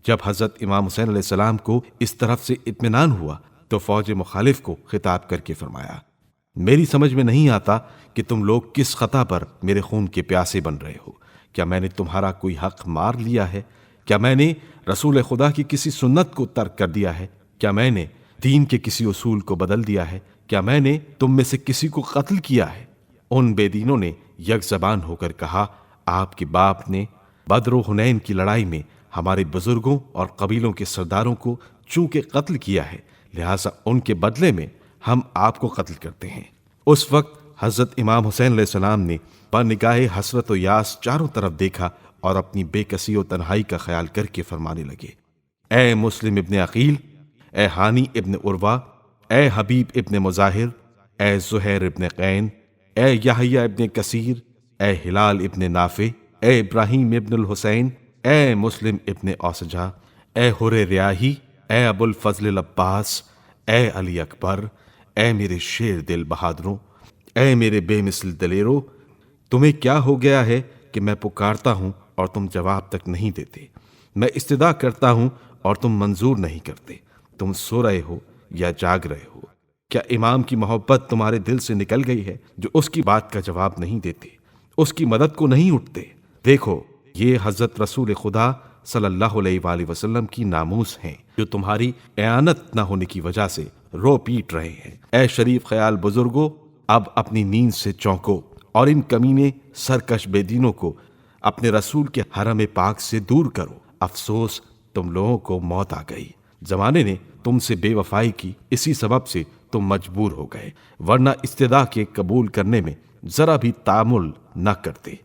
جب حضرت امام حسین علیہ السلام کو اس طرف سے اطمینان ہوا تو فوج مخالف کو خطاب کر کے فرمایا، میری سمجھ میں نہیں آتا کہ تم لوگ کس خطا پر میرے خون کے پیاسے بن رہے ہو۔ کیا میں نے تمہارا کوئی حق مار لیا ہے؟ کیا میں نے رسول خدا کی کسی سنت کو ترک کر دیا ہے؟ کیا میں نے دین کے کسی اصول کو بدل دیا ہے؟ کیا میں نے تم میں سے کسی کو قتل کیا ہے؟ ان بے دینوں نے یک زبان ہو کر کہا، آپ کے باپ نے بدر و حنین کی لڑائی میں ہمارے بزرگوں اور قبیلوں کے سرداروں کو چونکہ قتل کیا ہے، لہٰذا ان کے بدلے میں ہم آپ کو قتل کرتے ہیں۔ اس وقت حضرت امام حسین علیہ السلام نے بنگاہ حسرت و یاس چاروں طرف دیکھا اور اپنی بے کسی و تنہائی کا خیال کر کے فرمانے لگے، اے مسلم ابن عقیل، اے ہانی ابن عروہ، اے حبیب ابن مظاہر، اے زہیر ابن قین، اے یحییٰ ابن کثیر، اے ہلال ابن نافع، اے ابراہیم ابن الحسین، اے مسلم ابن اوسجہ، اے حر ریاحی، اے ابو الفضل العباس، اے علی اکبر، اے میرے شیر دل بہادروں، اے میرے بے مثل دلیروں، تمہیں کیا ہو گیا ہے کہ میں پکارتا ہوں اور تم جواب تک نہیں دیتے؟ میں استدعا کرتا ہوں اور تم منظور نہیں کرتے۔ تم سو رہے ہو یا جاگ رہے ہو؟ کیا امام کی محبت تمہارے دل سے نکل گئی ہے جو اس کی بات کا جواب نہیں دیتے، اس کی مدد کو نہیں اٹھتے؟ دیکھو، یہ حضرت رسول خدا صلی اللہ علیہ وآلہ وسلم کی ناموس ہیں جو تمہاری اعانت نہ ہونے کی وجہ سے رو پیٹ رہے ہیں۔ اے شریف خیال بزرگوں، اب اپنی نیند سے چونکو اور ان کمینے سرکش بے دینوں کو اپنے رسول کے حرم پاک سے دور کرو۔ افسوس، تم لوگوں کو موت آ گئی۔ زمانے نے تم سے بے وفائی کی، اسی سبب سے تم مجبور ہو گئے، ورنہ استدعا کے قبول کرنے میں ذرا بھی تامل نہ کرتے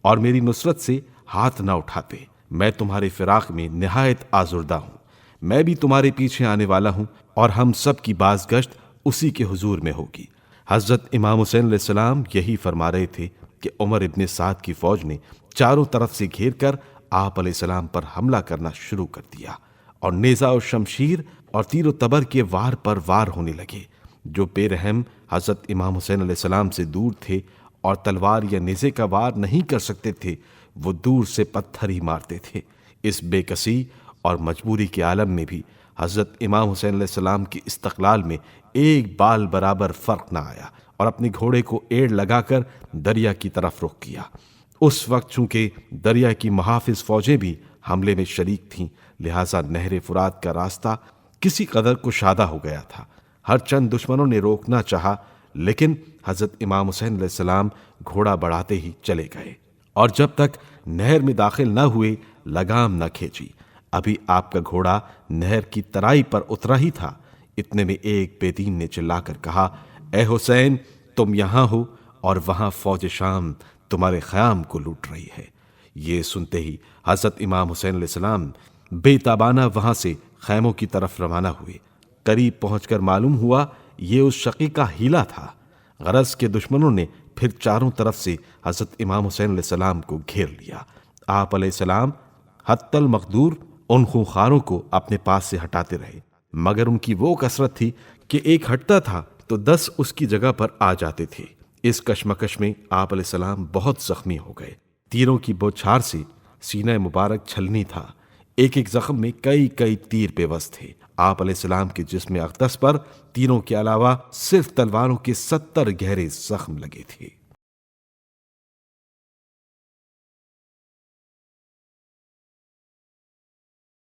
اور میری نصرت سے ہاتھ نہ اٹھاتے۔ میں تمہارے فراق میں نہایت آزردہ ہوں، میں بھی تمہارے پیچھے آنے والا ہوں اور ہم سب کی بازگشت اسی کے حضور میں ہوگی۔ حضرت امام حسین علیہ السلام یہی فرما رہے تھے کہ عمر ابن سعد کی فوج نے چاروں طرف سے گھیر کر آپ علیہ السلام پر حملہ کرنا شروع کر دیا اور نیزہ و شمشیر اور تیر و تبر کے وار پر وار ہونے لگے۔ جو بے رحم حضرت امام حسین علیہ السلام سے دور تھے اور تلوار یا نیزے کا وار نہیں کر سکتے تھے، وہ دور سے پتھر ہی مارتے تھے۔ اس بے کسی اور مجبوری کے عالم میں بھی حضرت امام حسین علیہ السلام کی استقلال میں ایک بال برابر فرق نہ آیا اور اپنے گھوڑے کو ایڑ لگا کر دریا کی طرف رخ کیا۔ اس وقت چونکہ دریا کی محافظ فوجیں بھی حملے میں شریک تھیں، لہٰذا نہر فرات کا راستہ کسی قدر کشادہ ہو گیا تھا۔ ہر چند دشمنوں نے روکنا چاہا، لیکن حضرت امام حسین علیہ السلام گھوڑا بڑھاتے ہی چلے گئے اور جب تک نہر میں داخل نہ ہوئے لگام نہ کھینچی۔ ابھی آپ کا گھوڑا نہر کی ترائی پر اترا ہی تھا، اتنے میں ایک بے دین نے چلا کر کہا، اے حسین، تم یہاں ہو اور وہاں فوج شام تمہارے خیام کو لوٹ رہی ہے۔ یہ سنتے ہی حضرت امام حسین علیہ السلام بے تابانہ وہاں سے خیموں کی طرف روانہ ہوئے۔ قریب پہنچ کر معلوم ہوا یہ اس شقی کا حیلہ تھا۔ غرض کے دشمنوں نے پھر چاروں طرف سے حضرت امام حسین علیہ السلام کو گھیر لیا۔ آپ علیہ السلام حتی المقدور ان خونخواروں کو اپنے پاس سے ہٹاتے رہے، مگر ان کی وہ کثرت تھی کہ ایک ہٹتا تھا تو 10 اس کی جگہ پر آ جاتے تھے۔ اس کشمکش میں آپ علیہ السلام بہت زخمی ہو گئے۔ تیروں کی بوچھار سے سینہ مبارک چھلنی تھا، ایک ایک زخم میں کئی کئی تیر پیوست تھے۔ آپ علیہ السلام کے جسم اقدس پر تیروں کے علاوہ صرف تلواروں کے 70 گہرے زخم لگے تھے۔